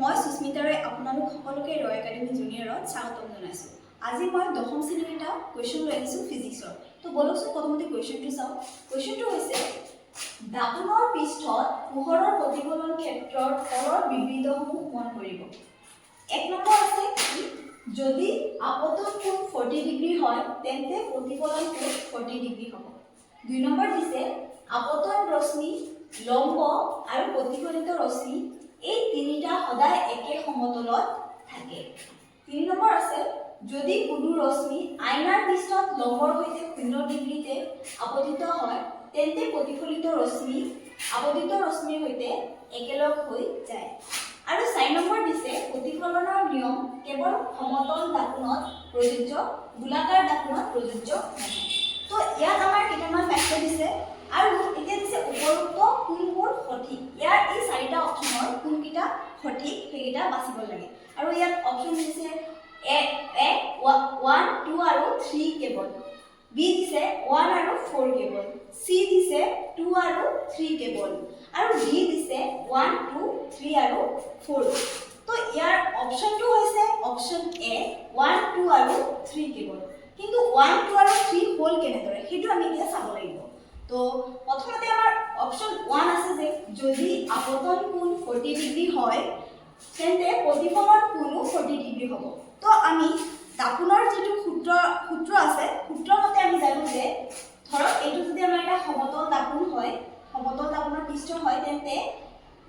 মই সুস্মিতাৰে আপোনালোক সকলোকে ৰয় একাডেমি জুনিয়ৰত স্বাগতম জনাইছোঁ। আজি মই দশম শ্ৰেণীৰ এটা কুৱেশ্যন লৈ আহিছোঁ ফিজিক্সৰ। তো বলকচোন প্ৰথমতে কুৱেশ্যনটো চাওঁ। কুৱেশ্যনটো হৈছে দাপোনৰ পৃষ্ঠত পোহৰৰ প্ৰতিফলন ক্ষেত্ৰৰ তলৰ বিবৃতসমূহ মন কৰিব। এক নম্বৰ আছে যদি আপতন কোণ 40 ডিগ্ৰী হয় তেন্তে প্ৰতিফলন কোণ 40 ডিগ্ৰী হ'ব। 2 নম্বৰ দিছে আপতন ৰশ্মি, লম্ব আৰু প্ৰতিফলিত ৰশ্মি এই তিনিটা সদায় একে সমতলত থাকে। 3 নম্বৰ আছে যদি কোনো ৰশ্মি আইনাৰ পৃষ্ঠত লম্বৰ সৈতে 0 ডিগ্ৰীতে আপতিত হয় তেন্তে প্ৰতিফলিত ৰশ্মি আপতিত ৰশ্মিৰ সৈতে একেলগ হৈ যায়। আৰু 4 নম্বৰ দিছে প্ৰতিফলনৰ নিয়ম কেৱল সমতল দাপোনত প্ৰযোজ্য, গোলাকাৰ দাপোনত প্ৰযোজ্য নহয়। তো ইয়াত আমাৰ কেইটামান বাক্য দিছে আৰু এতিয়া দিছে উপৰোক্ত কোনবোৰ সঠিক। ইয়াৰ এই 4টা অপচনৰ কোনকেইটা সঠিক সেইকেইটা বাছিব লাগে। আৰু ইয়াত অপচন দিছে এ 1 2 আৰু 3 কেৱল, বি দিছে 1 আৰু 4 কেৱল, সি দিছে 2 আৰু 3 কেৱল, আৰু ডি দিছে 1 2 3 আৰু 4। তো ইয়াৰ অপচনটো হৈছে অপচন এ 1 2 আৰু 3 কেৱল। কিন্তু 1 2 আৰু 3 হ'ল কেনেদৰে সেইটো আমি এতিয়া চাব লাগিব। তো প্ৰথমতে আমাৰ অপচন 1 আছে যে যদি আপতন কোণ 40 ডিগ্ৰী হয় তেন্তে প্ৰতিফলন কোণো 40 ডিগ্ৰী হ'ব। তো আমি দাপোনৰ যিটো সূত্ৰ আছে সূত্ৰৰ মতে আমি জানো যে ধৰক এইটো যদি আমাৰ এটা সমতল দাপোন হয়, সমতল দাপোনৰ পৃষ্ঠ হয় তেন্তে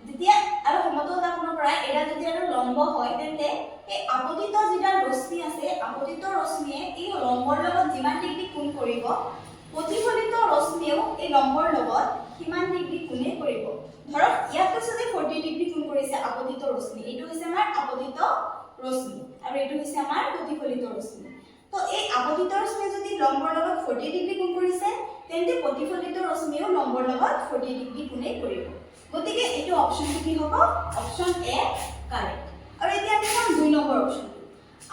যেতিয়া আৰু সমতল দাপোনৰ পৰা এটা যদি আৰু লম্ব হয় তেন্তে এই আপতিত যিটা ৰশ্মি আছে আপতিত ৰশ্মিয়ে এই লম্বৰ লগত যিমান ডিগ্ৰী কোণ কৰিব প্ৰতিফলিত ৰশ্মিয়েও এই লম্বৰ লগত কিমান ডিগ্ৰী কোণে কৰিব। ধৰক ইয়াত কৈছে যে 40 ডিগ্ৰী কোণ কৰিছে আপতিত ৰশ্মি, এইটো হৈছে আমাৰ আপতিত ৰশ্মি আৰু এইটো হৈছে আমাৰ প্ৰতিফলিত ৰশ্মি। তো এই আপতিত ৰশ্মিয়ে যদি লম্বৰ লগত 40 ডিগ্ৰী কোণ কৰিছে তেন্তে প্ৰতিফলিত ৰশ্মিয়েও লম্বৰ লগত 40 ডিগ্ৰী কোণে কৰিব। গতিকে এইটো অপচনটো কি হ'ব? অপচন এ কাৰেক্ট। আৰু এতিয়া আমি চাম 2 নম্বৰ অপচন।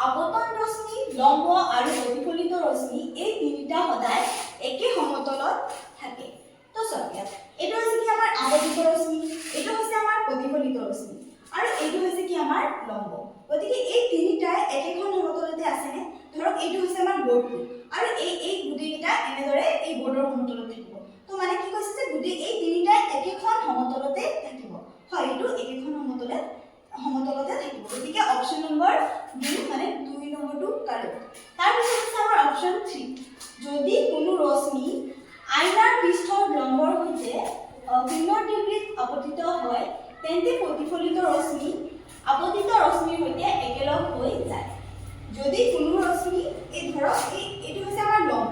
আপতন ৰশ্মি, লম্ব আৰু প্ৰতিফলিত ৰশ্মি এই তিনিটা সদায় একে সমতলত থাকে। তো চাওক ইয়াত এইটো হৈছে কি আমাৰ আপতিত ৰশ্মি, এইটো হৈছে আমাৰ প্ৰতিফলিত ৰশ্মি আৰু এইটো হৈছে কি আমাৰ লম্ব। গতিকে এই তিনিটাই একেখন সমতলতে আছেনে? ধৰক এইটো হৈছে আমাৰ বৰ্ডটো আৰু এই গোটেইকেইটা এনেদৰে এই বৰ্ডৰ সমতলত থাকিব। তো মানে কি কৈছে যে গোটেই এই তিনিটাই একেখন সমতলতে থাকিব। হয়, এইটো একেখন সমতলতে থাকিব। গতিকে অপচন নম্বৰ 2 মানে 2 নম্বৰটো কাৰেক্ট। তাৰপিছত আছে আমাৰ অপচন 3 যদি কোনো ৰশ্মি আইনাৰ পৃষ্ঠৰ লম্বৰ সৈতে 0 ডিগ্ৰীত আপতিত হয় তেন্তে প্ৰতিফলিত ৰশ্মি আপতিত ৰশ্মিৰ সৈতে একেলগ হৈ যায়। যদি কোনো ৰশ্মি এই ধৰক এইটো হৈছে আমাৰ লম্ব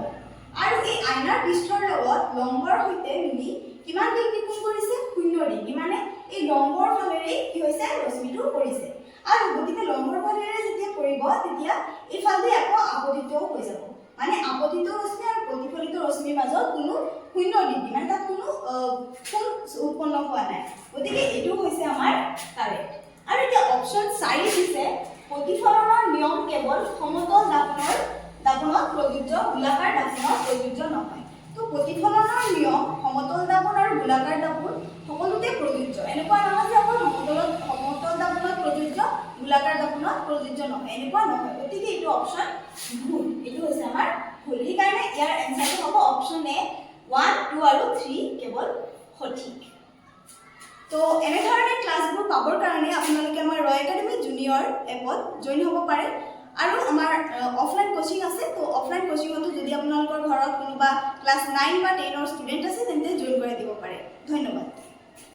আৰু এই আইনাৰ পৃষ্ঠৰ লগত লম্বৰ সৈতে মিলি কিমান ডিগ্ৰী কোণ কৰিছে 0 ডিগ্ৰী, মানে এই লম্বৰ ফালেৰে কি হৈছে ৰশ্মিটো কৰিছে। আৰু গতিকে লম্বৰ ফালেৰে যেতিয়া কৰিব তেতিয়া ইফালে আকৌ আপতিতও হৈ যাব, মানে আপতিত ৰশ্মি আৰু প্ৰতিফলিত ৰশ্মিৰ মাজত কোনো 0 ডিগ্ৰী মানে তাত কোনো কোণ উৎপন্ন হোৱা নাই। গতিকে এইটো হৈছে আমাৰ কাৰেক্ট। আৰু এতিয়া অপচন 4 দিছে প্ৰতিফলনৰ নিয়ম কেৱল সমতল দাপোনত প্ৰযোজ্য, গোলাকাৰ দাপোনত প্ৰযোজ্য নহয়। তো প্ৰতিফলনৰ নিয়ম সমতল দাপোন আৰু গোলাকাৰ দাপোন সকলোতে প্ৰযোজ্য। এনেকুৱা নহয় যে অকল সমতল দাপোনত প্ৰযোজ্য, গোলাকাৰ দাপোনত প্ৰযোজ্য নহয়, এনেকুৱা নহয়। গতিকে এইটো অপচন ভুল, এইটো হৈছে আমাৰ ভুল। সেইকাৰণে ইয়াৰ এনসাৰটো হ'ব অপচন এ 1 2 আৰু 3 কেৱল সঠিক। তো এনেধৰণে ক্লাছবোৰ পাবৰ কাৰণে আপোনালোকে আমাৰ ৰয় একাডেমি জুনিয়ৰ এপত জইন হ'ব পাৰে আৰু আমাৰ অফলাইন কোচিং আছে। তো অফলাইন কোচিঙতো যদি আপোনালোকৰ ঘৰত কোনোবা ক্লাছ 9 বা 10ৰ ষ্টুডেণ্ট আছে তেন্তে জইন কৰাই দিব পাৰে। ধন্যবাদ।